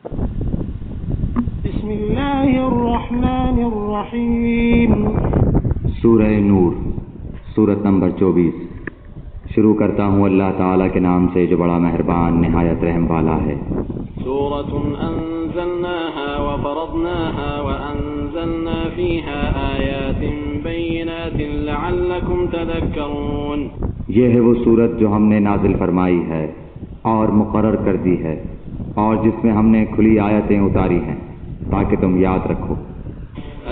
بسم اللہ الرحمن الرحیم۔ سورہ نور، سورت نمبر 24۔ شروع کرتا ہوں اللہ تعالیٰ کے نام سے جو بڑا مہربان نہایت رحم والا ہے۔ سورة أنزلناها وفرضناها وأنزلنا فيها آيات بينات لعلكم تذكرون۔ یہ ہے وہ سورت جو ہم نے نازل فرمائی ہے اور مقرر کر دی ہے، اور جس میں ہم نے کھلی آیتیں اتاری ہیں تاکہ تم یاد رکھو۔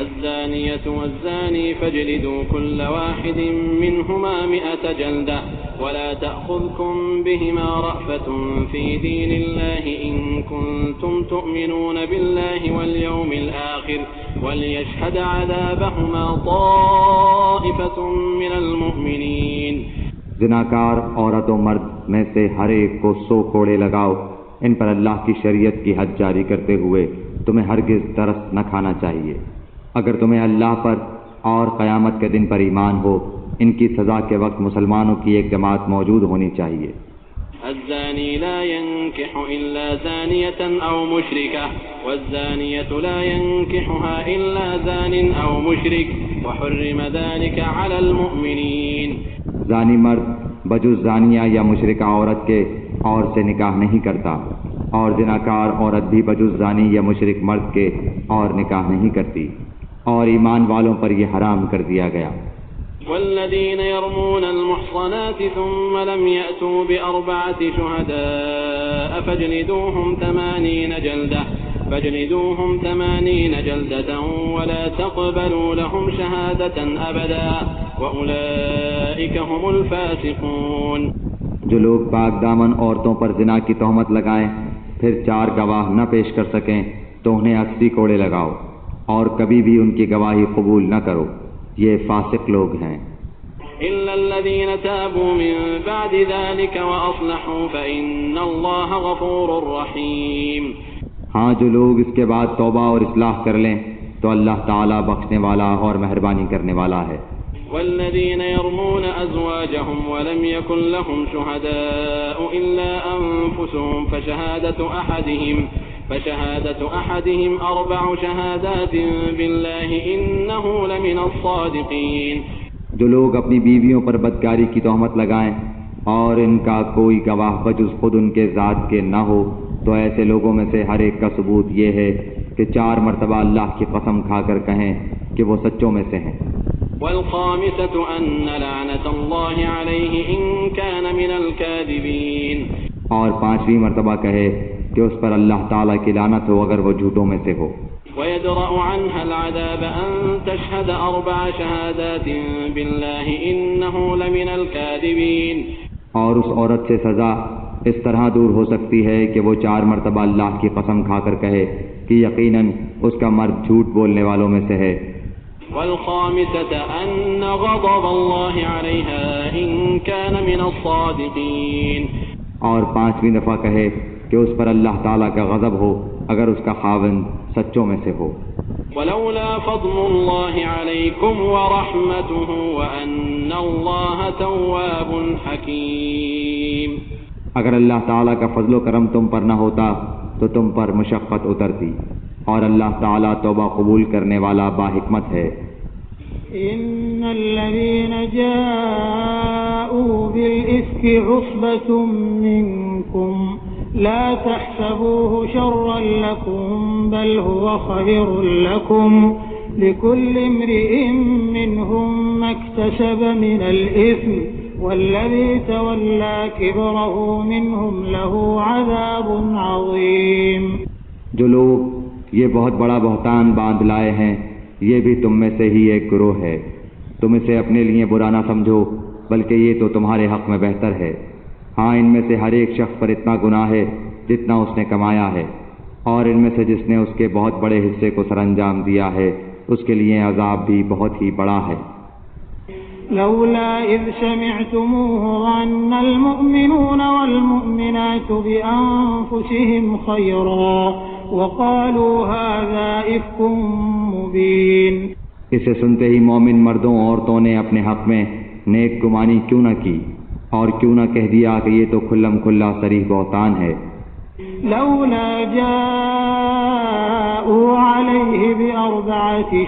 الزانية والزاني فاجلدوا كل واحد منهما 100 جلدة ولا تأخذكم بهما رأفة في دين الله إن كنتم تؤمنون بالله واليوم الآخر وليشهد عذابهما طائفة من المؤمنين۔ زناکار عورت و مرد میں سے ہر ایک کو 100 کوڑے لگاؤ، ان پر اللہ کی شریعت کی حد جاری کرتے ہوئے تمہیں ہرگز ترس نہ کھانا چاہیے۔ اگر تمہیں اللہ پر اور قیامت کے دن پر ایمان ہو، ان کی سزا کے وقت مسلمانوں کی ایک جماعت موجود ہونی چاہیے۔ الزاني لا ينكح إلا زانية أو مشركة والزانية لا ينكحها إلا زان أو مشرك وحرم ذلك على المؤمنين۔ زانی مرد بجز زانیہ یا مشرکہ عورت کے اور سے نکاح نہیں کرتا، اور زناکار عورت بھی بجز زانی یا مشرک مرد کے اور نکاح نہیں کرتی، اور ایمان والوں پر یہ حرام کر دیا گیا۔ والذين يرمون المحصنات ثم لم يأتوا ب4 شهداء فاجلدوهم 80 جلدة ولا تقبلوا لهم شهادة أبدا وأولئك هم الفاسقون۔ جو لوگ پاک دامن عورتوں پر زنا کی تہمت لگائیں پھر 4 گواہ نہ پیش کر سکیں تو انہیں 80 کوڑے لگاؤ، اور کبھی بھی ان کی گواہی قبول نہ کرو، یہ فاسق لوگ ہیں۔ إلا الذين تابوا من بعد ذلك وأصلحوا فإن الله غفور رحيم۔ ہاں، جو لوگ اس کے بعد توبہ اور اصلاح کر لیں تو اللہ تعالیٰ بخشنے والا اور مہربانی کرنے والا ہے۔ والذين يرمون أزواجهم ولم يكن لهم شهداء إلا أنفسهم فشهادة أحدهم 4 شهادات بالله إنه لمن الصادقين۔ جو لوگ اپنی بیویوں پر بدکاری کی تہمت لگائیں اور ان کا کوئی گواہ بجز خود ان کے ذات کے نہ ہو تو ایسے لوگوں میں سے ہر ایک کا ثبوت یہ ہے کہ 4 مرتبہ اللہ کی قسم کھا کر کہیں کہ وہ سچوں میں سے ہیں۔ والخامسة أن لعنة الله عليه إن كان من الكاذبين۔ اور 5ویں مرتبہ کہے کہ اس پر اللہ تعالیٰ کی لعنت ہو اگر وہ جھوٹوں میں سے ہو۔ ويدرأ عنها العذاب أن تشهد 4 شهادات بالله إنه لمن الكاذبين۔ اور اس عورت سے سزا اس طرح دور ہو سکتی ہے کہ وہ 4 مرتبہ اللہ کی قسم کھا کر کہے کہ یقیناً اس کا مرد جھوٹ بولنے والوں میں سے ہے۔ والخامسة أن غضب الله عليها إن كان من الصادقين۔ اور 5ویں دفعہ کہے کہ اس پر اللہ تعالیٰ کا غضب ہو اگر اس کا خاوند سچوں میں سے ہو۔ ولولا فضل الله عليكم ورحمته وأن الله تواب حكيم۔ اگر اللہ تعالیٰ کا فضل و کرم تم پر نہ ہوتا تو تم پر مشقت اترتی، اور اللہ تعالیٰ توبہ قبول کرنے والا باحکمت ہے۔ ان الذين جاءوا بالإفك عصبة منكم لا تحسبوه شرا لكم بل هو خير لكم لكل امرئ منهم ما اكتسب من الإثم والذي تولى كبره منهم له عذاب عظيم۔ جو لوگ یہ بہت بڑا بہتان باندھ لائے ہیں یہ بھی تم میں سے ہی ایک گروہ ہے، تم اسے اپنے لیے برا نہ سمجھو بلکہ یہ تو تمہارے حق میں بہتر ہے۔ ہاں، ان میں سے ہر ایک شخص پر اتنا گناہ ہے جتنا اس نے کمایا ہے، اور ان میں سے جس نے اس کے بہت بڑے حصے کو سر انجام دیا ہے اس کے لیے عذاب بھی بہت ہی بڑا ہے۔ لولا إذ سمعتموه ظن المؤمنون والمؤمنات بأنفسهم خيرا وقالوا هذا إفك مبين۔ اسے سنتے ہی مومن مردوں عورتوں نے اپنے حق میں نیک گمانی کیوں نہ کی اور کیوں نہ کہہ دیا کہ یہ تو کھلم کھلا صریح بہتان ہے۔ لولا جاء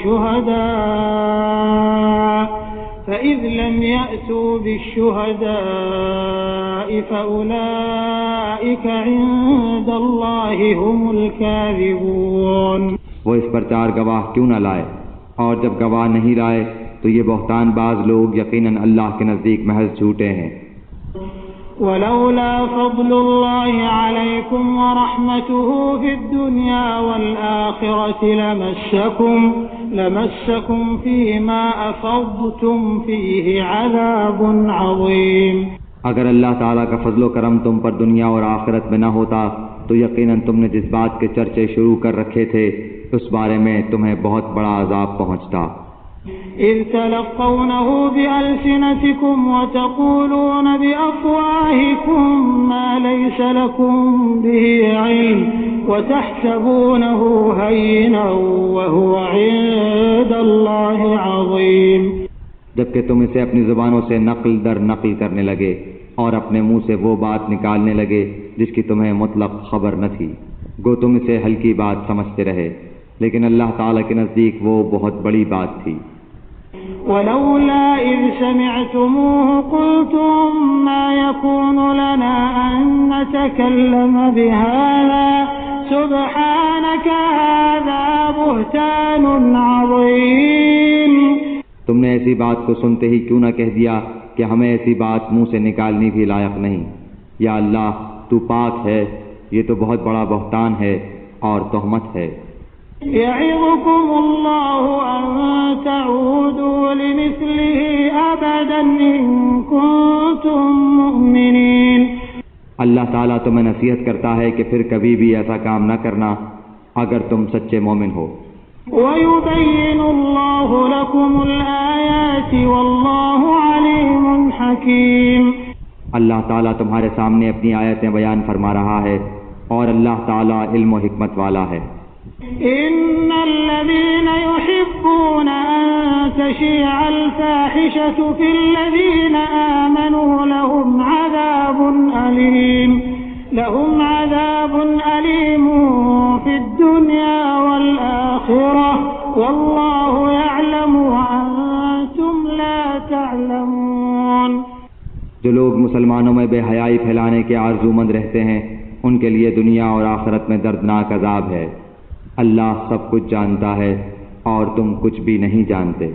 شهداء فإذ لم يأتوا بالشهداء فأولئك عند الله هم الكاذبون. وہ اس پر 4 گواہ کیوں نہ لائے، اور جب گواہ نہیں لائے تو یہ بہتان باز لوگ یقیناً اللہ کے نزدیک محض جھوٹے ہیں. ولولا فضل الله عليكم ورحمته في الدنيا والآخرة لمسكم فيما أفضتم فيه عذاب عظيم. اگر اللہ تعالیٰ کا فضل و کرم تم پر دنیا اور آخرت میں نہ ہوتا تو یقیناً تم نے جس بات کے چرچے شروع کر رکھے تھے اس بارے میں تمہیں بہت بڑا عذاب پہنچتا. إذ تلقونه بألسنتكم وتقولون بأفواهكم ما ليس لكم به علم وتحسبونه هينا وهو عند الله عظيم. جبکہ تم اسے اپنی زبانوں سے نقل در نقل کرنے لگے اور اپنے منہ سے وہ بات نکالنے لگے جس کی تمہیں مطلق خبر نہ تھی، گو تم اسے ہلکی بات سمجھتے رہے، لیکن اللہ تعالیٰ کے نزدیک وہ بہت بڑی بات تھی. ولولا إذ سمعتموه قلتم ما يكون لنا أن نتكلم بهذا سبحانك هذا بهتان عظيم. تم نے ایسی بات کو سنتے ہی کیوں نہ کہہ دیا کہ ہمیں ایسی بات منہ سے نکالنی بھی لائق نہیں. یا اللہ تو پاک ہے، یہ تو بہت بڑا بہتان ہے اور تہمت ہے. يعظكم الله أن تعودوا لمثله أبدا إن كنتم مؤمنين. اللہ تعالیٰ تمہیں نصیحت کرتا ہے کہ پھر کبھی بھی ایسا کام نہ کرنا اگر تم سچے مومن ہو. ويبين الله لكم الآيات والله عليم حكيم. اللہ تعالیٰ تمہارے سامنے اپنی آیتیں بیان فرما رہا ہے اور اللہ تعالیٰ علم و حکمت والا ہے. إن الذين يحبون أن تشيع الفاحشة في الذين آمنوا لهم عذاب أليم في الدنيا والآخرة والله يعلم وأنتم لا تعلمون. جو لوگ مسلمانوں میں بے حیائی پھیلانے کے آرزومند رہتے ہیں ان کے لیے دنیا اور آخرت میں دردناک عذاب ہے. اللہ سب کچھ جانتا ہے اور تم کچھ بھی نہیں جانتے.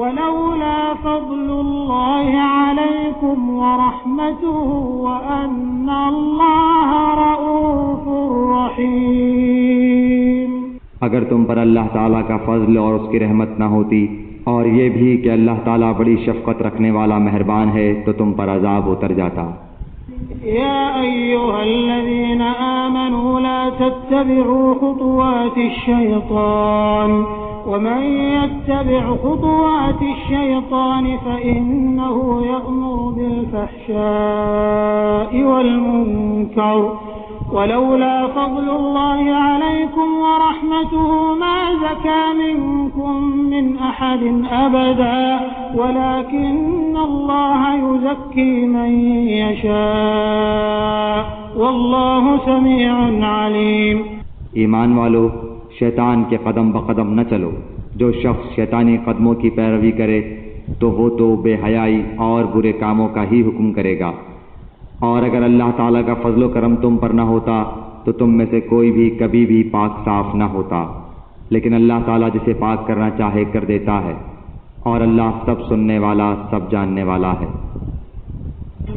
ولولا فضل الله عليكم ورحمته وأن الله رؤوف رحيم. اگر تم پر اللہ تعالیٰ کا فضل اور اس کی رحمت نہ ہوتی اور یہ بھی کہ اللہ تعالیٰ بڑی شفقت رکھنے والا مہربان ہے تو تم پر عذاب اتر جاتا. يا أيها الذين آمنوا لا تتبعوا خطوات الشيطان ومن يتبع خطوات الشيطان فإنه يأمر بالفحشاء والمنكر ولولا فضل الله عليكم ورحمته ما زكى منكم من أحد أبدا ولكن الله يزكي من يشاء والله سميع عليم. ایمان والو، شیطان کے قدم بقدم نہ چلو. جو شخص شیطانی قدموں کی پیروی کرے تو وہ تو بے حیائی اور برے کاموں کا ہی حکم کرے گا. اور اگر اللہ تعالیٰ کا فضل و کرم تم پر نہ ہوتا تو تم میں سے کوئی بھی کبھی بھی پاک صاف نہ ہوتا، لیکن اللہ تعالیٰ جسے پاک کرنا چاہے کر دیتا ہے اور اللہ سب سننے والا سب جاننے والا ہے.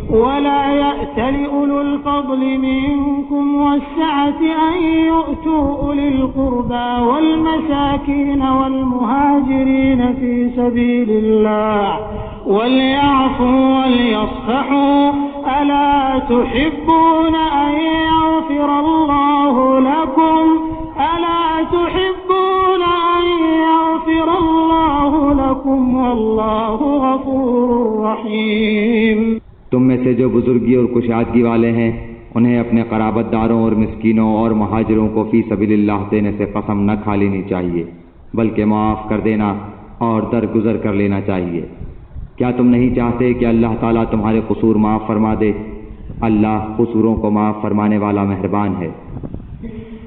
ولا يأتل أولو الفضل منكم والسعة أن يؤتوا أولي القربى والمساكين والمهاجرين في سبيل الله وليعفوا وليصفحوا ألا تحبون أن يغفر الله لكم ألا تحبون أن يغفر الله لكم والله غفور رحيم. تم میں سے جو بزرگی اور کشادگی والے ہیں انہیں اپنے قرابت داروں اور مسکینوں اور مہاجروں کو فی سبیل اللہ دینے سے قسم نہ کھا لینی چاہیے، بلکہ معاف کر دینا اور درگزر کر لینا چاہیے. کیا تم نہیں چاہتے کہ اللہ تعالیٰ تمہارے قصور معاف فرما دے؟ اللہ قصوروں کو معاف فرمانے والا مہربان ہے.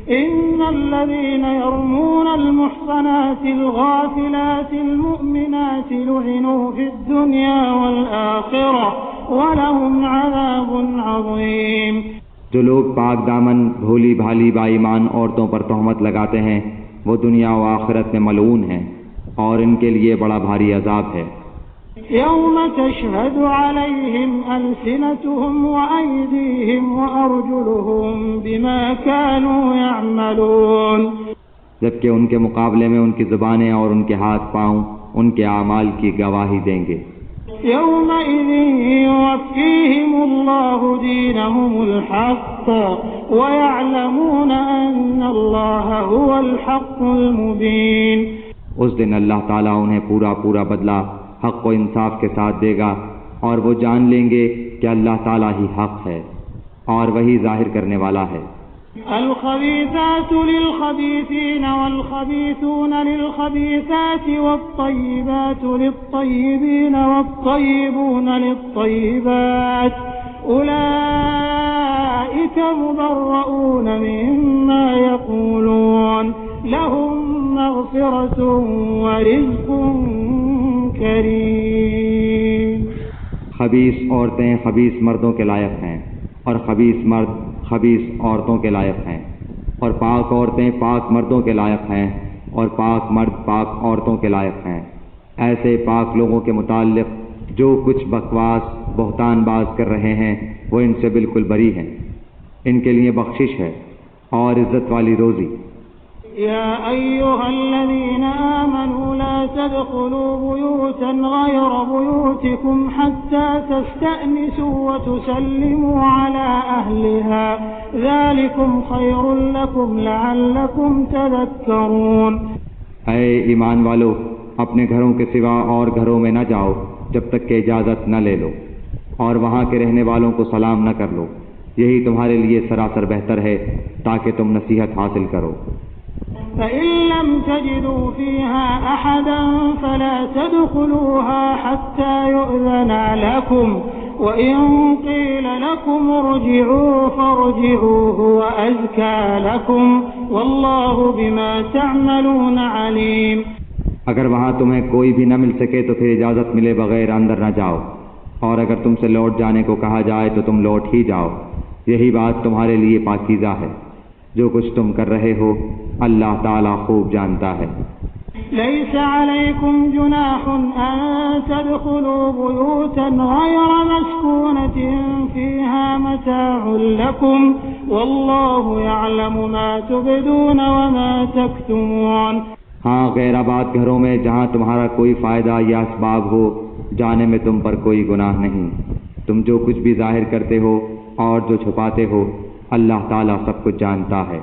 إن الذين يرمون المحصنات الغافلات المؤمنات لعنوا في الدنيا والآخرة ولهم عذاب عظيم. جو لوگ پاک دامن بھولی بھالی با ایمان عورتوں پر تہمت لگاتے ہیں وہ دنیا و آخرت میں ملعون ہیں اور ان کے لیے بڑا بھاری عذاب ہے. يوم تشهد عليهم ألسنتهم وأيديهم وأرجلهم بما كانوا يعملون. جبکہ ان کے مقابلے میں ان کی زبانیں اور ان کے ہاتھ پاؤں ان کے اعمال کی گواہی دیں گے. يومئذ يوفيهم الله دينهم الحق ويعلمون أن الله هو الحق المبين. اس دن اللہ تعالیٰ انہیں پورا بدلہ حق و انصاف کے ساتھ دے گا اور وہ جان لیں گے کہ اللہ تعالیٰ ہی حق ہے اور وہی ظاہر کرنے والا ہے. الخبيثات للخبيثين والخبيثون للخبيثات والطيبات للطيبين والطيبون للطيبات أولئك مبرؤون مما يقولون لهم مغفرة ورزق کریم. خبیث عورتیں خبیث مردوں کے لائق ہیں اور خبیث مرد خبیث عورتوں کے لائق ہیں اور پاک عورتیں پاک مردوں کے لائق ہیں اور پاک مرد پاک عورتوں کے لائق ہیں. ایسے پاک لوگوں کے متعلق جو کچھ بکواس بہتان باز کر رہے ہیں وہ ان سے بالکل بری ہیں. ان کے لیے بخشش ہے اور عزت والی روزی. يا أيها الذين آمنوا لا تدخلوا بيوتا غير بيوتكم حتى تستأنسوا وتسلموا على أهلها ذلكم خير لكم لعلكم تذكرون. اے ایمان والو اپنے گھروں کے سوا اور گھروں میں نہ جاؤ جب تک کہ اجازت نہ لے لو اور وہاں کے رہنے والوں کو سلام نہ کر لو. یہی تمہارے لیے سراسر بہتر ہے تاکہ تم نصیحت حاصل کرو. فإن لم تجدوا فيها أحدا فلا تدخلوها حتى يؤذن لكم وإن قيل لكم ارجعوا فارجعوا هو أزكى لكم والله بما تعملون عليم. اگر وہاں تمہیں کوئی بھی نہ مل سکے تو پھر اجازت ملے بغیر اندر نہ جاؤ اور اگر تم سے لوٹ جانے کو کہا جائے تو تم لوٹ ہی جاؤ. یہی بات تمہارے لیے پاکیزہ ہے. جو کچھ تم کر رہے ہو اللہ تعالیٰ خوب جانتا ہے. ليس عليكم جناح أن تدخلوا بيوتا غير مسكونة فيها متاع لكم والله يعلم ما تبدون وما تكتمون. ہاں غیر آباد گھروں میں جہاں تمہارا کوئی فائدہ یا اسباب ہو جانے میں تم پر کوئی گناہ نہیں. تم جو کچھ بھی ظاہر کرتے ہو اور جو چھپاتے ہو اللہ تعالیٰ سب کچھ جانتا ہے.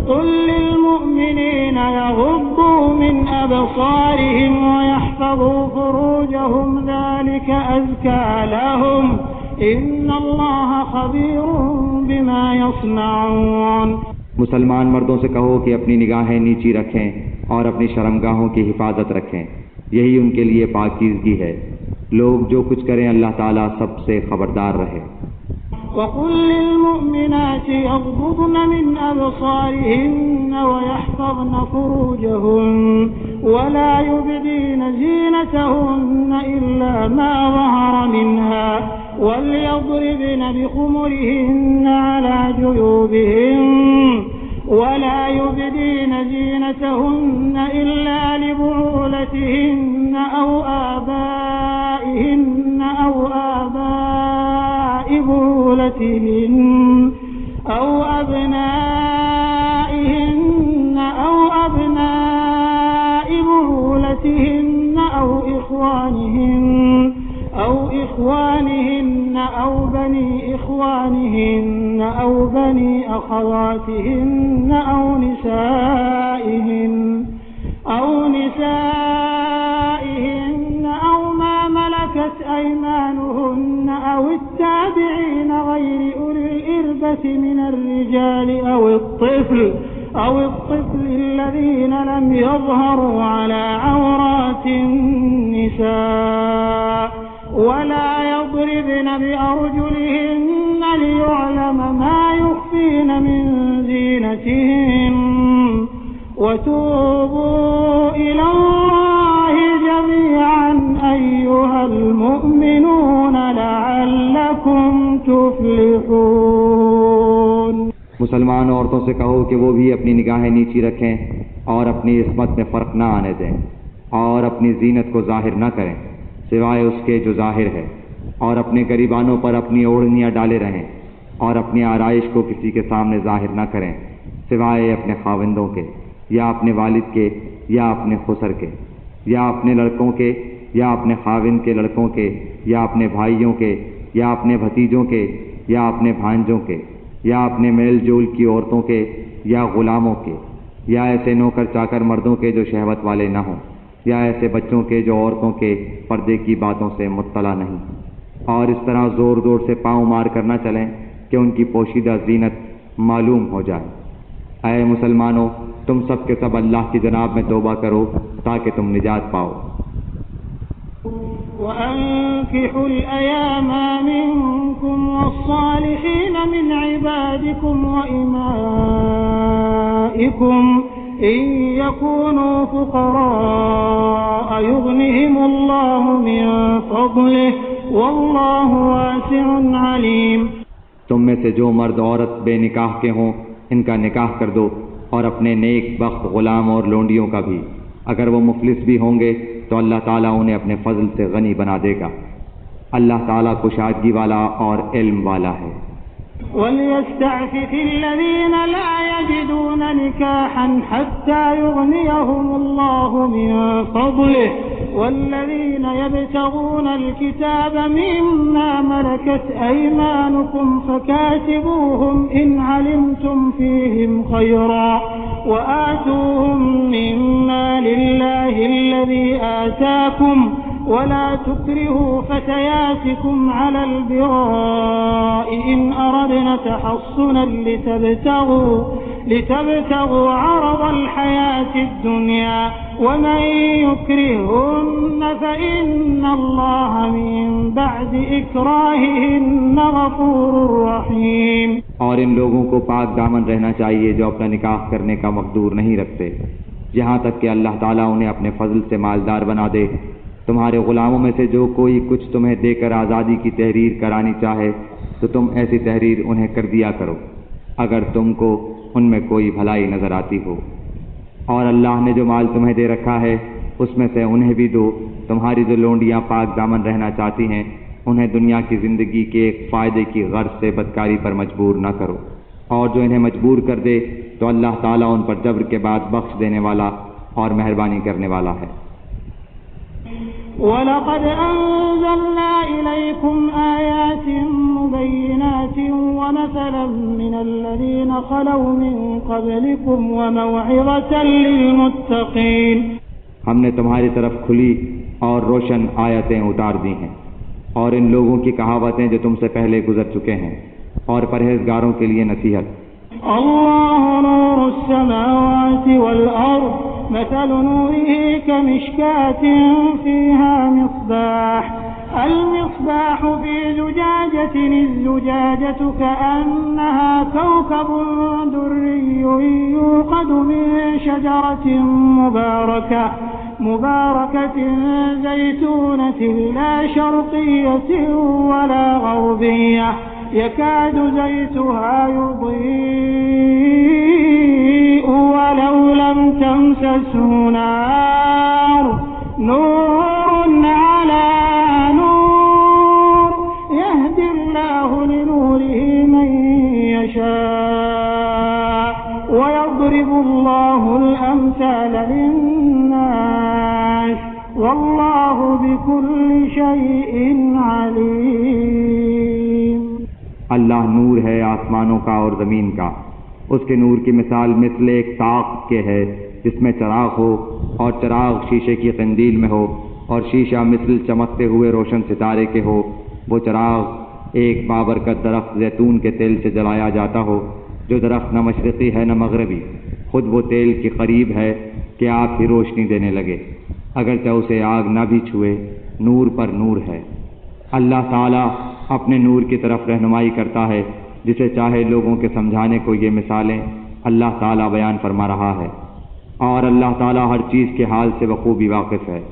قل للمؤمنين يغضوا من أبصارهم ويحفظوا فروجهم ذلك أزكى لهم إن الله خبير بما يصنعون. مسلمان مردوں سے کہو کہ اپنی نگاہیں نیچی رکھیں اور اپنی شرمگاہوں کی حفاظت رکھیں. یہی ان کے لیے پاکیزگی ہے. لوگ جو کچھ کریں اللہ تعالیٰ سب سے خبردار رہے. وقل للمؤمنات يغضضن من أبصارهن ويحفظن فروجهن ولا يبدين زينتهن إلا ما ظهر منها وليضربن بخمرهن على جيوبهن ولا يبدين زينتهن إلا لبعولتهن أو آبائهن أو آباء بعولتهن أو أبنائهن أو أبناء بعولتهن أو إخوانهن أو بني إخوانهن أو بني أخواتهن أو نسائهن أو ما ملكت أيمانهن أو التابعين غير أولي الإربة من الرجال أو الطفل الذين لم يظهروا على عورات النساء ولا يضربن بأرجلهن ليعلم ما يخفين من زينتهن وتوبوا إلى الله جميعا أيها المؤمنون لعلكم تفلحون۔ مسلمان عورتوں سے کہو کہ وہ بھی اپنی نگاہیں نیچی رکھیں اور اپنی عصمت میں فرق نہ آنے دیں اور اپنی زینت کو ظاہر نہ کریں سوائے اس کے جو ظاہر ہے، اور اپنے گریبانوں پر اپنی اوڑھنیاں ڈالے رہیں اور اپنی آرائش کو کسی کے سامنے ظاہر نہ کریں سوائے اپنے خاوندوں کے یا اپنے والد کے یا اپنے خسر کے یا اپنے لڑکوں کے یا اپنے خاوند کے لڑکوں کے یا اپنے بھائیوں کے یا اپنے بھتیجوں کے یا اپنے بھانجوں کے یا اپنے میل جول کی عورتوں کے یا غلاموں کے یا ایسے نوکر چاکر مردوں کے جو شہوت والے نہ ہوں یا ایسے بچوں کے جو عورتوں کے پردے کی باتوں سے مطلع نہیں، اور اس طرح زور زور سے پاؤں مار کر نہ چلیں کہ ان کی پوشیدہ زینت معلوم ہو جائے۔ اے مسلمانوں، تم سب کے سب اللہ کی جناب میں توبہ کرو تاکہ تم نجات پاؤ۔ وأنكحوا الأيام منكم والصالحين من عبادكم وإمائكم إن يكونوا فقراء يغنهم الله من فضله والله واسع عليم۔ تم میں سے جو مرد عورت بے نکاح کے ہوں ان کا نکاح کر دو، اور اپنے نیک بخت غلام اور لونڈیوں کا بھی، اگر وہ مفلس بھی ہوں گے تو اللہ تعالیٰ انہیں اپنے فضل سے غنی بنا دے گا۔ اللہ تعالیٰ کشادگی والا اور علم والا ہے۔ وَلْيَسْتَعْفِفِ الَّذِينَ لَا يَجِدُونَ نِكَاحًا حَتَّى يُغْنِيَهُمُ اللَّهُ مِن فَضْلِهِ وَالَّذِينَ يَبْتَغُونَ الْكِتَابَ مِمَّا مَلَكَتْ أَيْمَانُكُمْ فَكَاتِبُوهُمْ إِنْ عَلِمْتُمْ فِيهِمْ خَيْرًا وَآتُوهُمْ مِمَّا لِلَّهِ الَّذِي آتَاكُمْ ولا تكرهوا فتياتكم على البغاء إن أردنا تحصنا لتبتغوا عرض الحياة الدنيا ومن يكرهن فإن الله من بعد إكراههن غفور رحيم۔ اور ان لوگوں کو پاک دامن رہنا چاہیے جو اپنا نکاح کرنے کا مقدور نہیں رکھتے، یہاں تک کہ اللہ تعالیٰ انہیں اپنے فضل سے مالدار بنا دے۔ تمہارے غلاموں میں سے جو کوئی کچھ تمہیں دے کر آزادی کی تحریر کرانی چاہے تو تم ایسی تحریر انہیں کر دیا کرو اگر تم کو ان میں کوئی بھلائی نظر آتی ہو، اور اللہ نے جو مال تمہیں دے رکھا ہے اس میں سے انہیں بھی دو۔ تمہاری جو لونڈیاں پاک دامن رہنا چاہتی ہیں انہیں دنیا کی زندگی کے ایک فائدے کی غرض سے بدکاری پر مجبور نہ کرو، اور جو انہیں مجبور کر دے تو اللہ تعالیٰ ان پر جبر کے بعد بخش دینے والا اور مہربانی کرنے والا ہے۔ وَلَقَدْ أَنزَلْنَا إِلَيْكُمْ آيَاتٍ مُبَيِّنَاتٍ وَمَثَلًا مِّنَ الَّذِينَ خَلَوْا مِن قَبْلِكُمْ وَمَوْعِظَةً لِّلْمُتَّقِينَ۔ ہم نے تمہاری طرف کھلی اور روشن آیتیں اتار دی ہیں، اور ان لوگوں کی کہاوتیں جو تم سے پہلے گزر چکے ہیں، اور پرہیزگاروں کے لیے نصیحت۔ اللہ نور السماوات والأرض مثل نوره كمشكاة فيها مصباح المصباح في زجاجة الزجاجة كأنها كوكب دري يوقد من شجرة مباركة زيتونة لا شرقية ولا غربية يكاد زيتها يضيء ولو لم تمسسه نار نور على نور يهدي الله لنوره من يشاء ويضرب الله الأمثال للناس والله بكل شيء عليم۔ اللہ نور ہے آسمانوں کا اور زمین کا، اس کے نور کی مثال مثل ایک طاق کے ہے جس میں چراغ ہو، اور چراغ شیشے کی قندیل میں ہو، اور شیشہ مثل چمکتے ہوئے روشن ستارے کے ہو۔ وہ چراغ ایک بابرکت درخت زیتون کے تیل سے جلایا جاتا ہو، جو درخت نہ مشرقی ہے نہ مغربی، خود وہ تیل کے قریب ہے کہ آپ ہی روشنی دینے لگے، اگرچہ اسے آگ نہ بھی چھوئے، نور پر نور ہے۔ اللہ تعالیٰ اپنے نور کی طرف رہنمائی کرتا ہے جسے چاہے لوگوں کے سمجھانے کو یہ مثالیں اللہ تعالیٰ بیان فرما رہا ہے، اور اللہ تعالیٰ ہر چیز کے حال سے بخوبی واقف ہے۔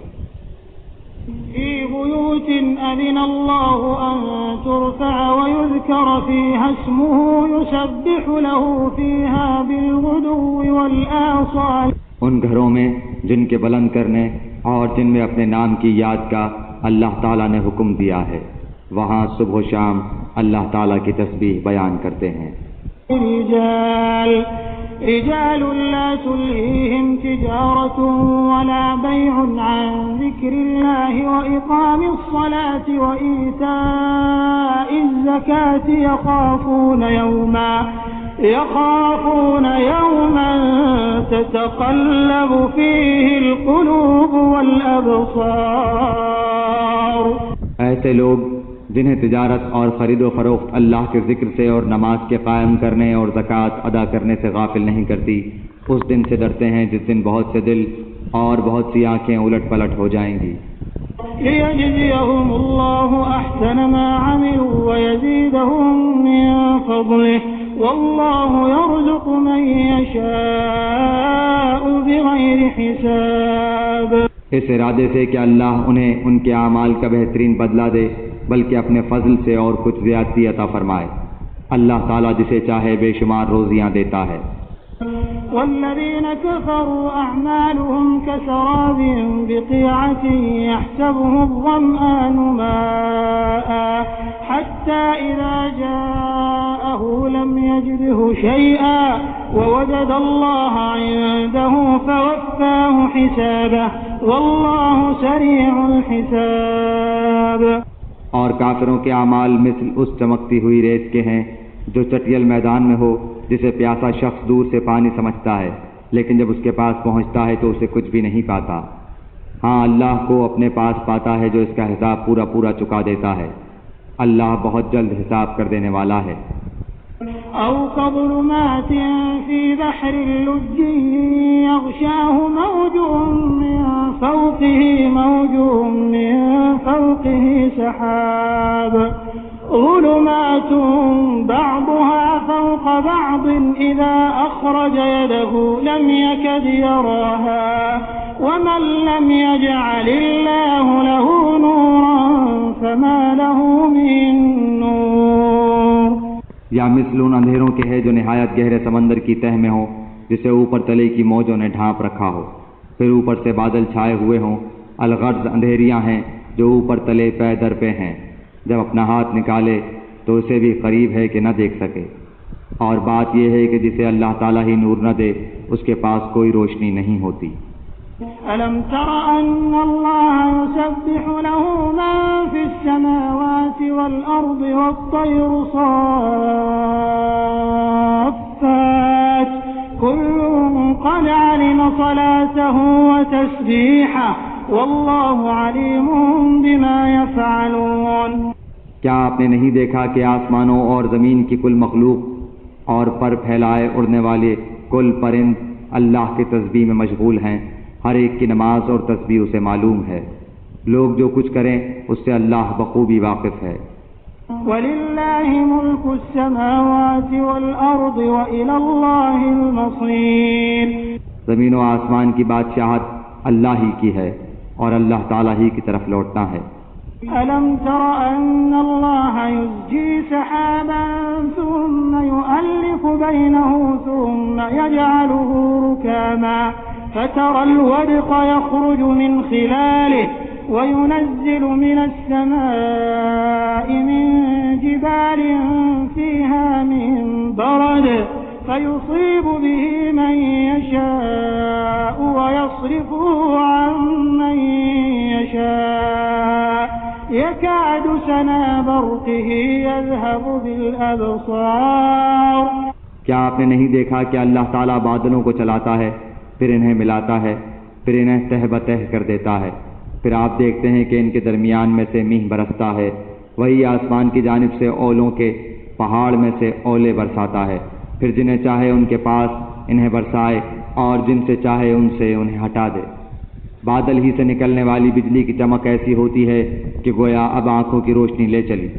في بيوت أذن الله أن ترفع ويذكر فيها اسمه يسبح له فيها بالغدو والآصال، ان گھروں میں جن کے بلند کرنے اور جن میں اپنے نام کی یاد کا اللہ تعالیٰ نے حکم دیا ہے، وہاں صبح و شام اللہ تعالیٰ کی تسبیح بیان کرتے ہیں۔ رجال لا تلهيهم تجارة ولا بيع عن ذكر الله وإقام الصلاة وإيتاء الزكاة يخافون يوما تتقلب فيه القلوب والأبصار۔ ایسے لوگ جنہیں تجارت اور خرید و فروخت اللہ کے ذکر سے اور نماز کے قائم کرنے اور زکوٰۃ ادا کرنے سے غافل نہیں کرتی، اس دن سے ڈرتے ہیں جس دن بہت سے دل اور بہت سی آنکھیں الٹ پلٹ ہو جائیں گی۔ ليجزيهم الله أحسن ما عملوا ويزيدهم من فضله والله يرزق من يشاء بغير حساب۔ اس ارادے سے کہ اللہ انہیں ان کے اعمال کا بہترین بدلہ دے، بلکہ اپنے فضل سے اور کچھ زیادتی عطا فرمائے۔ اللہ تعالیٰ جسے چاہے بے شمار روزیاں دیتا ہے۔ والذين كفروا أعمالهم كسراب بقيعة يحسبه الظمآن ماء حتى إذا جاءه لم يجده شيئا ووجد الله عنده فوفاه حسابه والله سريع الحساب۔ اور کافروں کے اعمال مثل اس چمکتی ہوئی ریت کے ہیں جو چٹیل میدان میں ہو، جسے پیاسا شخص دور سے پانی سمجھتا ہے، لیکن جب اس کے پاس پہنچتا ہے تو اسے کچھ بھی نہیں پاتا۔ ہاں، اللہ کو اپنے پاس پاتا ہے جو اس کا حساب پورا پورا چکا دیتا ہے۔ اللہ بہت جلد حساب کر دینے والا ہے۔ أو كظلمات في بحر اللج يغشاه موج من فوقه سحاب ظلمات بعضها فوق بعض إذا أخرج يده لم يكد يراها ومن لم يجعل الله له نورا فما له من نور۔ یا مثل ان اندھیروں کے ہے جو نہایت گہرے سمندر کی تہ میں ہو، جسے اوپر تلے کی موجوں نے ڈھانپ رکھا ہو، پھر اوپر سے بادل چھائے ہوئے ہوں۔ الغرض اندھیریاں ہیں جو اوپر تلے پے در پہ ہیں، جب اپنا ہاتھ نکالے تو اسے بھی قریب ہے کہ نہ دیکھ سکے۔ اور بات یہ ہے کہ جسے اللہ تعالیٰ ہی نور نہ دے اس کے پاس کوئی روشنی نہیں ہوتی۔ ألم تر أن الله يسبح له من في السماوات والأرض والطير صافات كل قد علم صلاته وتسبيحه والله عليم بما يفعلون۔ کیا آپ نے نہیں دیکھا کہ آسمانوں اور زمین کی کل مخلوق اور پر پھیلائے اڑنے والے کل پرند اللہ کی تسبیح میں مشغول ہیں؟ ہر ایک کی نماز اور تسبیح اسے معلوم ہے۔ لوگ جو کچھ کریں اس سے اللہ بخوبی واقف ہے۔ وَلِلَّهِ مُلْكُ السَّمَاوَاتِ وَالْأَرْضِ وَإِلَى اللَّهِ الْمَصِيرُ۔ زمین و آسمان کی بادشاہت اللہ ہی کی ہے اور اللہ تعالیٰ ہی کی طرف لوٹنا ہے۔ أَلَمْ تَرَ أَنَّ اللَّهَ يُزْجِي سَحَابًا ثُمَّ يُؤَلِّفُ بَيْنَهُ ثُمَّ يَجْعَلُهُ رُكَامًا فَتَرَى الْوَدْقَ يَخْرُجُ مِنْ خِلَالِهِ وَيُنَزِّلُ مِنَ السَّمَاءِ مِنْ جِبَالٍ فِيهَا مِنْ بَرَدٍ فَيُصِيبُ بِهِ مَنْ يَشَاءُ وَيَصْرِفُهُ عَنْ مَنْ يَشَاءُ يَكَادُ سَنَا بَرْقِهِ يَذْهَبُ بِالْأَبْصَارِ۔ کیا آپ نے نہیں دیکھا کہ اللہ تعالیٰ بادلوں کو چلاتا ہے، پھر انہیں ملاتا ہے، پھر انہیں تہ بتہ کر دیتا ہے، پھر آپ دیکھتے ہیں کہ ان کے درمیان میں سے میہ برستا ہے، وہی آسمان کی جانب سے اولوں کے پہاڑ میں سے اولے برساتا ہے، پھر جنہیں چاہے ان کے پاس انہیں برسائے اور جن سے چاہے ان سے انہیں ہٹا دے۔ بادل ہی سے نکلنے والی بجلی کی چمک ایسی ہوتی ہے کہ گویا اب آنکھوں کی روشنی لے چلی۔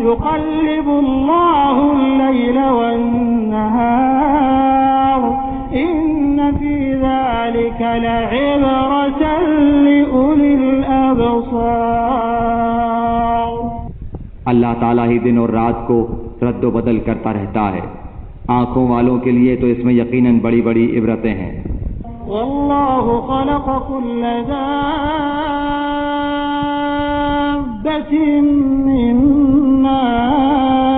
يقلب الله الليل والنهار إن في ذلك لعبرة لأولي الأبصار۔ اللہ تعالیٰ ہی دن اور رات کو رد و بدل کرتا رہتا ہے، آنکھوں والوں کے لیے تو اس میں یقیناً بڑی بڑی عبرتیں ہیں۔ والله خلق كل دابة من ماء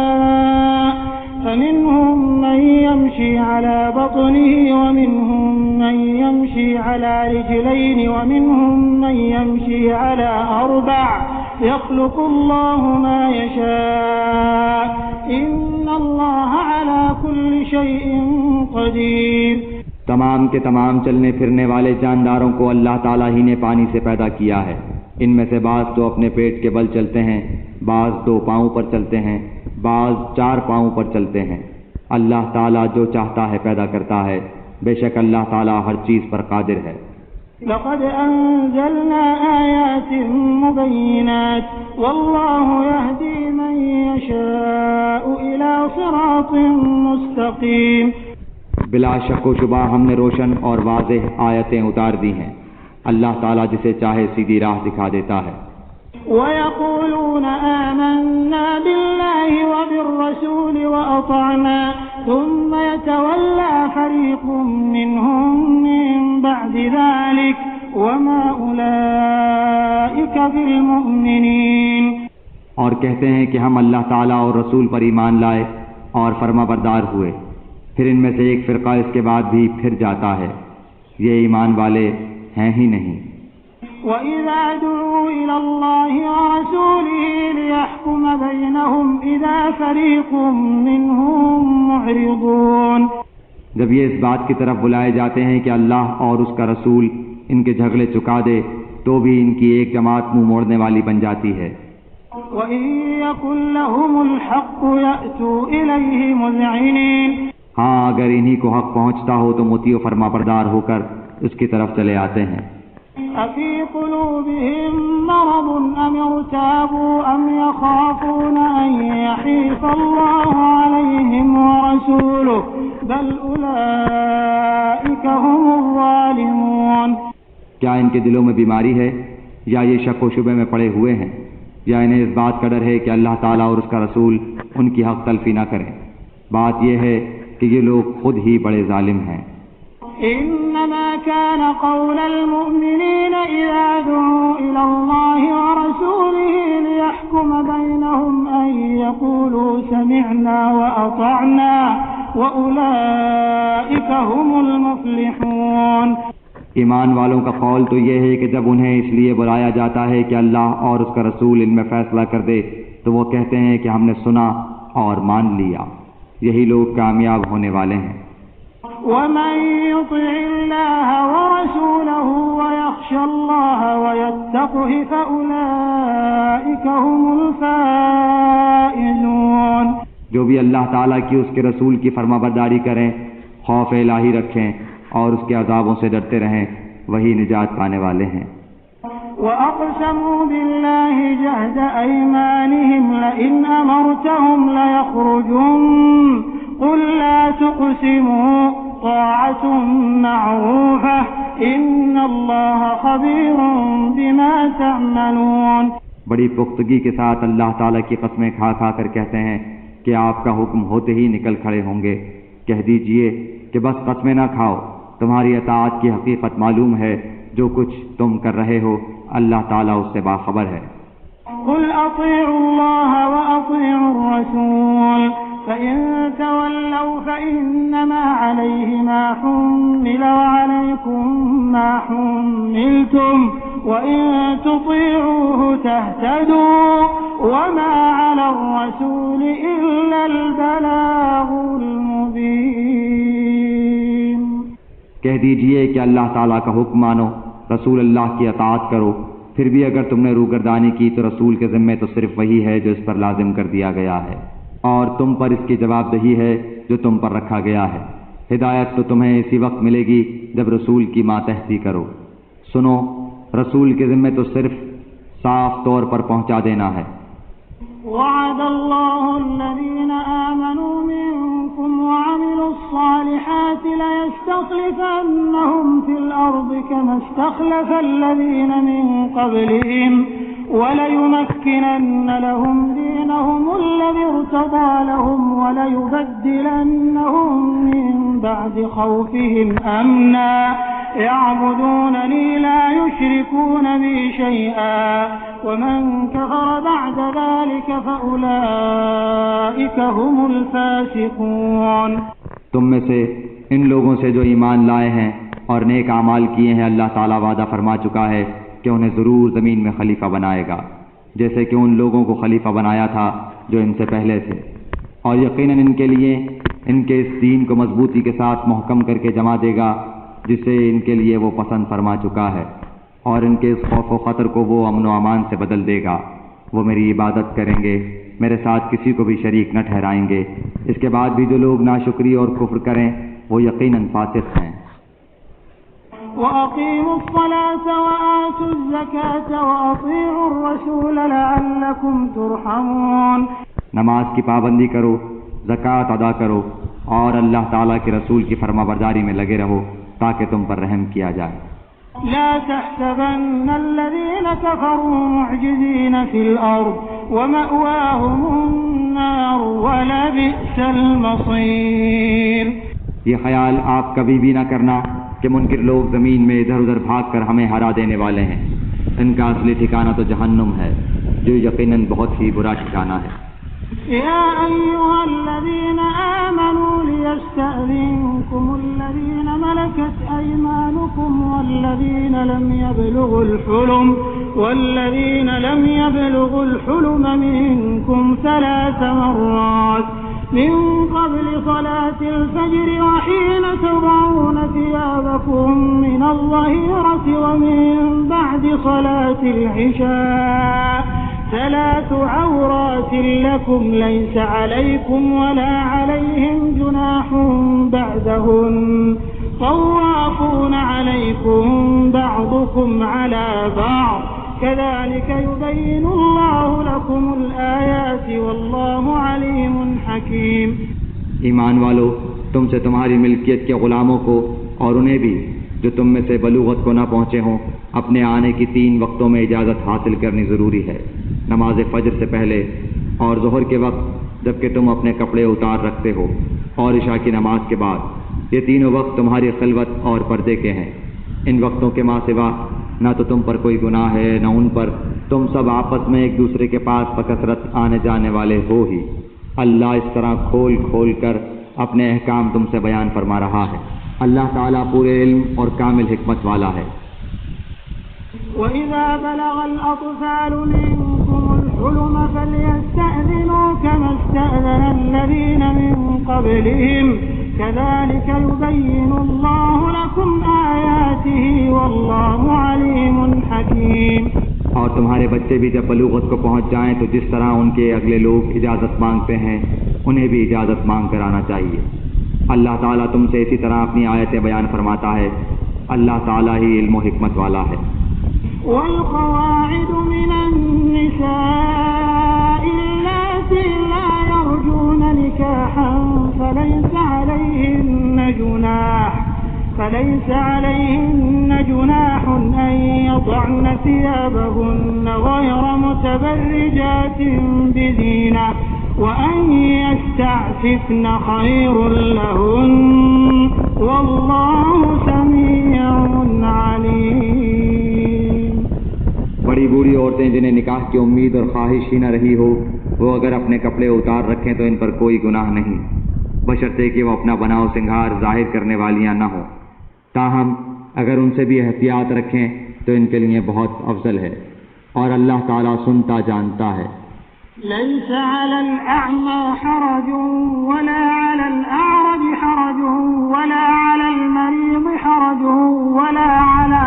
فمنهم من يمشي على بطنه ومنهم من يمشي على رجلين ومنهم من يمشي على أربع يخلق الله ما يشاء إن الله على كل شيء قدير۔ تمام کے تمام چلنے پھرنے والے جانداروں کو اللہ تعالیٰ ہی نے پانی سے پیدا کیا ہے، ان میں سے بعض تو اپنے پیٹ کے بل چلتے ہیں، بعض 2 پاؤں پر چلتے ہیں، بعض 4 پاؤں پر چلتے ہیں۔ اللہ تعالیٰ جو چاہتا ہے پیدا کرتا ہے، بے شک اللہ تعالیٰ ہر چیز پر قادر ہے۔ لقد أنزلنا آيات مبينات والله يهدي من يشاء إلى صراط مستقيم۔ بلا شک و شبہ ہم نے روشن اور واضح آیتیں اتار دی ہیں، اللہ تعالیٰ جسے چاہے سیدھی راہ دکھا دیتا ہے۔ ويقولون آمنا بالله وبالرسول وأطعنا ثم يتولى فريق منهم من بعد ذلك وما أولئك بالمؤمنين۔ اور کہتے ہیں کہ ہم اللہ تعالیٰ اور رسول پر ایمان لائے اور فرما بردار ہوئے، پھر ان میں سے ایک فرقہ اس کے بعد بھی پھر جاتا ہے، یہ ایمان والے ہیں ہی نہیں۔ وَإِذَا دُعُوا إِلَى اللَّهِ وَرَسُولِهِ لِيَحْكُمَ بَيْنَهُمْ إِذَا فَرِيقٌ مِّنْهُمْ مُعْرِضُونَ۔ جب یہ اس بات کی طرف بلائے جاتے ہیں کہ اللہ اور اس کا رسول ان کے جھگڑے چکا دے، تو بھی ان کی ایک جماعت منہ موڑنے والی بن جاتی ہے۔ وَإِن يَكُن لَّهُمُ الْحَقُّ يَأْتُوا إِلَيْهِ مُذْعِنِينَ۔ ہاں اگر انہی کو حق پہنچتا ہو تو مطیع و فرما بردار ہو کر اس کی طرف چلے آتے ہیں۔ أَفِي قُلُوبِهِم مَّرَضٌ أَمِ ارْتَابُوا أَمْ يَخَافُونَ أَن يَحِيفَ اللَّهُ عَلَيْهِمْ وَرَسُولُهُ بَلْ أُولَٰئِكَ هُمُ الظَّالِمُونَ۔ کیا ان کے دلوں میں بیماری ہے یا یہ شک و شبے میں پڑے ہوئے ہیں، یا انہیں اس بات کا ڈر ہے کہ اللہ تعالیٰ اور اس کا رسول ان کی حق تلفی نہ کریں؟ بات یہ ہے کہ یہ لوگ خود ہی بڑے ظالم ہیں۔ إنما كان قول المؤمنين إذا دعوا إلى الله ورسوله ليحكم بينهم أن يقولوا سمعنا وأطعنا وأولئك هم المفلحون۔ ایمان والوں کا قول تو یہ ہے کہ جب انہیں اس لیے بلایا جاتا ہے کہ اللہ اور اس کا رسول ان میں فیصلہ کر دے تو وہ کہتے ہیں کہ ہم نے سنا اور مان لیا، یہی لوگ کامیاب ہونے والے ہیں۔ ومن يطع الله ورسوله ويخشى الله ويتقه فأولئك هم الفائزون۔ جو بھی اللہ تعالیٰ کی اس کے رسول کی فرما برداری کریں، خوف الہی رکھیں اور اس کے عذابوں سے ڈرتے رہیں، وہی نجات پانے والے ہیں۔ وأقسموا بالله جهد أيمانهم لئن أمرتهم ليخرجن قل لا تقسموا طاعة معروفة إن الله خبير بما تعملون۔ بڑی پختگی کے ساتھ اللہ تعالیٰ کی قسمیں کھا کھا کر کہتے ہیں کہ آپ کا حکم ہوتے ہی نکل کھڑے ہوں گے۔ کہہ دیجئے کہ بس قسمیں نہ کھاؤ، تمہاری اطاعت کی حقیقت معلوم ہے، جو کچھ تم کر رہے ہو اللہ تعالیٰ اس سے باخبر ہے۔ قل أطيعوا الله وأطيعوا الرسول فإن تولوا فإنما عليه ما حمل وعليكم ما حملتم وإن تطيعوه تهتدوا وما على الرسول إلا البلاغ المبين۔ کہہ دیجئے کہ اللہ تعالیٰ کا حکم مانو، رسول اللہ کی اطاعت کرو، پھر بھی اگر تم نے روگردانی کی تو رسول کے ذمے تو صرف وہی ہے جو اس پر لازم کر دیا گیا ہے، اور تم پر اس کی جواب دہی ہے جو تم پر رکھا گیا ہے۔ ہدایت تو تمہیں اسی وقت ملے گی جب رسول کی ماتحتی کرو۔ سنو، رسول کے ذمے تو صرف صاف طور پر پہنچا دینا ہے۔ وعد الله الذين آمنوا منكم وعملوا الصالحات ليستخلفنهم في الأرض كما استخلف الذين من قبلهم وليمكنن لهم دينهم الذي ارتضى لهم وليبدلنهم من بعد خوفهم أمنا يعبدونني لا يشركون بي شيئا ومن كفر بعد ذلك فأولئك هم الفاسقون۔ تم میں سے ان لوگوں سے جو ایمان لائے ہیں اور نیک اعمال کیے ہیں، اللہ تعالیٰ وعدہ فرما چکا ہے کہ انہیں ضرور زمین میں خلیفہ بنائے گا، جیسے کہ ان لوگوں کو خلیفہ بنایا تھا جو ان سے پہلے تھے، اور یقیناً ان کے لیے ان کے اس دین کو مضبوطی کے ساتھ محکم کر کے جمع دے گا جسے ان کے لیے وہ پسند فرما چکا ہے، اور ان کے اس خوف و خطر کو وہ امن و امان سے بدل دے گا۔ وہ میری عبادت کریں گے، میرے ساتھ کسی کو بھی شریک نہ ٹھہرائیں گے۔ اس کے بعد بھی جو لوگ ناشکری اور کفر کریں وہ یقیناً فاسق ہیں۔ وَأَقِيمُوا الصَّلَاةَ وَآتُوا الزَّكَاةَ وَأَطِيعُوا الرَّسُولَ لَعَلَّكُمْ تُرْحَمُونَ۔ نماز کی پابندی کرو، زکوٰۃ ادا کرو، اور اللہ تعالیٰ کے رسول کی فرما برداری میں لگے رہو تاکہ تم پر رحم کیا جائے۔ لا تحسبن الذين كفروا معجزين في الأرض ومأواهم النار ولبئس المصير۔ یہ خیال آپ کبھی بھی نہ کرنا کہ منکر لوگ زمین میں ادھر ادھر بھاگ کر ہمیں ہرا دینے والے ہیں، ان کا اصلی ٹھکانہ تو جہنم ہے، جو یقیناً بہت ہی برا ٹھکانہ ہے۔ يا أيها الذين آمنوا ليستأذنكم الذين ملكت أيمانكم والذين لم يبلغوا الحلم منكم 3 مرات من قبل صلاة الفجر وحين تضعون ثيابكم من الظهيرة ومن بعد صلاة العشاء 3 عورات لكم ليس عليكم ولا عليهم جناح بعدهن طوافون عليكم بعضكم على بعض كذلك يبين الله لكم الآيات والله عليم حكيم۔ ایمان والو، تم سے تمہاری ملکیت کے غلاموں کو اور انہیں بھی جو تم میں سے بلوغت کو نہ پہنچے ہوں اپنے آنے کی 3 وقتوں میں اجازت حاصل کرنی ضروری ہے، نماز فجر سے پہلے اور ظہر کے وقت جبکہ تم اپنے کپڑے اتار رکھتے ہو، اور عشاء کی نماز کے بعد۔ یہ تینوں وقت تمہاری خلوت اور پردے کے ہیں۔ ان وقتوں کے ماں سوا نہ تو تم پر کوئی گناہ ہے نہ ان پر، تم سب آپس میں ایک دوسرے کے پاس بکثرت آنے جانے والے ہو ہی۔ اللہ اس طرح کھول کھول کر اپنے احکام تم سے بیان فرما رہا ہے۔ اللہ تعالیٰ پورے علم اور کامل حکمت والا ہے۔ وَإِذَا بَلَغَ الْأَطْفَالُ مِنكُمُ الْحُلُمَ فَلْيَسْتَأْذِنُوا كَمَا اسْتَأْذَنَ الَّذِينَ مِن قَبْلِهِمْ كَذَلِكَ يُبَيِّنُ اللَّهُ لَكُمْ آيَاتِهِ وَاللَّهُ عَلِيمٌ حَكِيمٌ۔ اور تمہارے بچے بھی جب بلوغت کو پہنچ جائیں تو جس طرح ان کے اگلے لوگ اجازت مانگتے ہیں انہیں بھی اجازت مانگ کر آنا چاہیے۔ اللہ تعالیٰ تم سے اسی طرح اپنی آیتیں بیان فرماتا ہے۔ اللہ تعالیٰ ہی علم و حکمت والا ہے۔ والقواعد من النساء اللاتي لا يرجون نكاحا فليس عليهن جناح أن يضعن ثيابهن غير متبرجات بزينة وأن يستعففن خير لهن والله سميع عليم۔ بڑی بوڑھی عورتیں جنہیں نکاح کی امید اور خواہش ہی نہ رہی ہو، وہ اگر اپنے کپڑے اتار رکھیں تو ان پر کوئی گناہ نہیں، بشرطے کہ وہ اپنا بناؤ سنگھار ظاہر کرنے والیاں نہ ہوں۔ تاہم اگر ان سے بھی احتیاط رکھیں تو ان کے لیے بہت افضل ہے، اور اللہ تعالیٰ سنتا جانتا ہے۔ ليس على الأعمى حرج ولا على الأعرج حرج ولا على المريض حرج ولا على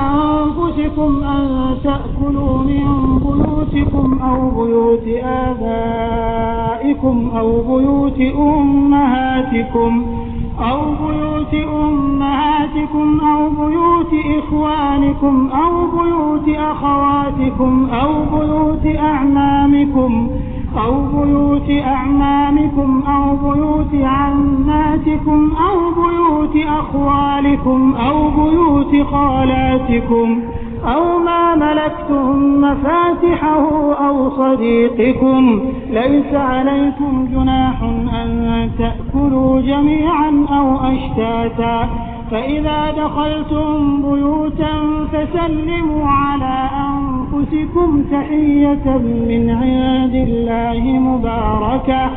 أنفسكم أن تأكلوا من بيوتكم أو بيوت آبائكم أو بيوت أمهاتكم أزواجكم أو بيوت أخواتكم أو بيوت أعمامكم أو بيوت عماتكم أو بيوت أخوالكم أو بيوت خالاتكم أو ما ملكتم مفاتحه أو صديقكم ليس عليكم جناح أن تأكلوا جميعا أو أشتاتا فإذا دخلتم بيوتا فسلموا على أنفسكم تحية من عند الله مباركة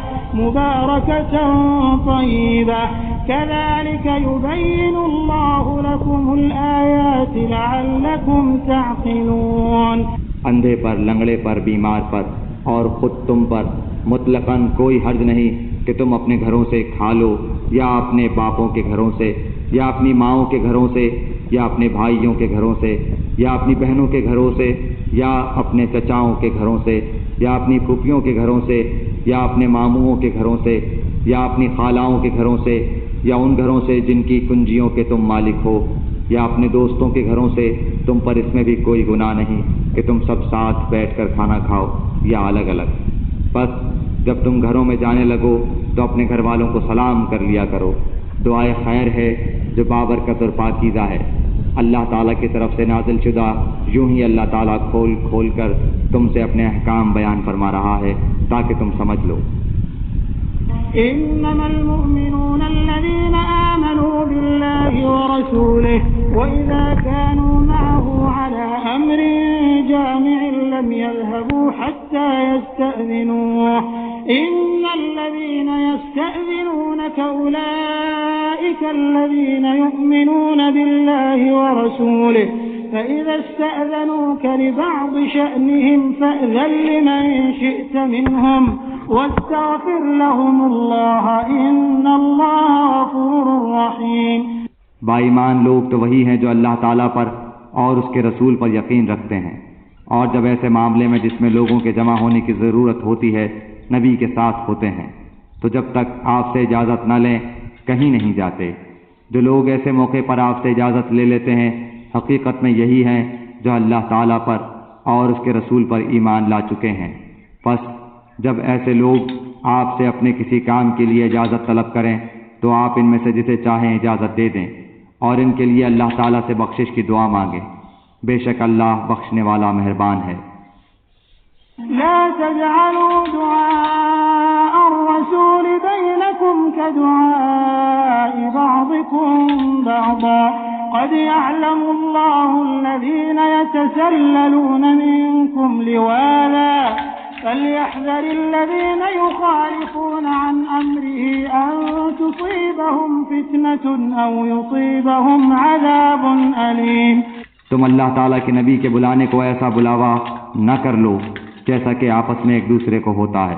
طيبة كذلك يبين الله لكم الآيات لعلكم تعقلون. اندھے پر، لنگڑے پر، بیمار پر اور خود تم پر مطلقاً کوئی حرج نہیں کہ تم اپنے گھروں سے کھا لو، یا اپنے باپوں کے گھروں سے، یا اپنی ماؤں کے گھروں سے، یا اپنے بھائیوں کے گھروں سے، یا اپنی بہنوں کے گھروں سے، یا اپنے چچاؤں کے گھروں سے، یا اپنی پھوپھیوں کے گھروں سے، یا اپنے ماموؤں کے گھروں سے، یا اپنی خالاؤں کے گھروں سے، یا ان گھروں سے جن کی کنجیوں کے تم مالک ہو، یا اپنے دوستوں کے گھروں سے. تم پر اس میں بھی کوئی گناہ نہیں کہ تم سب ساتھ بیٹھ کر کھانا کھاؤ یا الگ الگ. بس جب تم گھروں میں جانے لگو تو اپنے گھر والوں کو سلام کر لیا کرو. دعائے خیر ہے جو بابرکت اور پاکیزہ ہے، اللہ تعالیٰ کی طرف سے نازل شدہ. یوں ہی اللہ تعالیٰ کھول کھول کر تم سے اپنے احکام بیان فرما رہا ہے تاکہ تم سمجھ لو. إنما المؤمنون الذين آمنوا بالله ورسوله وإذا كانوا معه على أمر جامع لم يذهبوا حتى يستأذنوه إن الذين يستأذنونك أولئك الذين يؤمنون بالله ورسوله فإذا استأذنوك لبعض شأنهم فأذن لمن شئت منهم واستغفر لهم الله إن الله غفور رحيم. باایمان لوگ تو وہی ہیں جو اللہ تعالیٰ پر اور اس کے رسول پر یقین رکھتے ہیں، اور جب ایسے معاملے میں جس میں لوگوں کے جمع ہونے کی ضرورت ہوتی ہے نبی کے ساتھ ہوتے ہیں، تو جب تک آپ سے اجازت نہ لیں کہیں نہیں جاتے. جو لوگ ایسے موقع پر آپ سے اجازت لے لیتے ہیں حقیقت میں یہی ہیں جو اللہ تعالیٰ پر اور اس کے رسول پر ایمان لا چکے ہیں. پس جب ایسے لوگ آپ سے اپنے کسی کام کے لیے اجازت طلب کریں تو آپ ان میں سے جسے چاہیں اجازت دے دیں، اور ان کے لیے اللہ تعالیٰ سے بخشش کی دعا مانگیں. بے شک اللہ بخشنے والا مہربان ہے. لا تجعلوا دعاء الرسول بينكم كدعاء بعضكم بعضا قد يعلم الله الذين يتسللون منكم لواذا فليحذر الذين يخالفون عن أمره أن تصيبهم فتنة أو يصيبهم عذاب أليم. تم اللہ تعالیٰ کے نبی کے بلانے کو ایسا بلاوا نہ کر لو جیسا کہ آپس میں ایک دوسرے کو ہوتا ہے.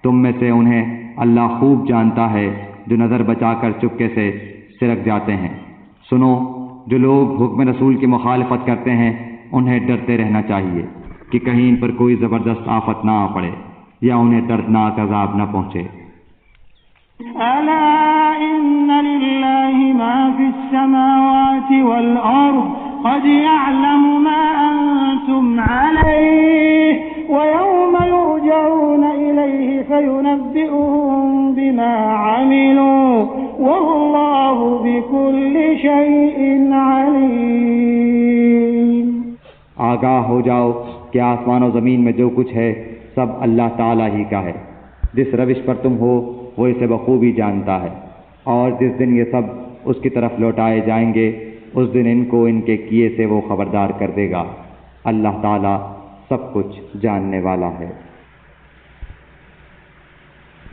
تم میں سے انہیں اللہ خوب جانتا ہے جو نظر بچا کر چپکے سے سرک جاتے ہیں. سنو، جو لوگ حکم رسول کی مخالفت کرتے ہیں انہیں ڈرتے رہنا چاہیے کہ کہیں ان پر کوئی زبردست آفت نہ آ پڑے یا انہیں دردناک عذاب نہ پہنچے. ألا إن لله ما في السماوات والأرض قد يعلم ما أنتم عليه ويوم يرجعون إليه فينبئهم بما عملوا والله بكل شيء عليم. آگاہ ہو جاؤ کہ آسمان و زمین میں جو کچھ ہے سب اللہ تعالیٰ ہی کا ہے. جس روش پر تم ہو وہ اسے بخوبی جانتا ہے، اور جس دن یہ سب اس کی طرف لوٹائے جائیں گے اس دن ان کو ان کے کیے سے وہ خبردار کر دے گا. اللہ تعالیٰ سب کچھ جاننے والا ہے.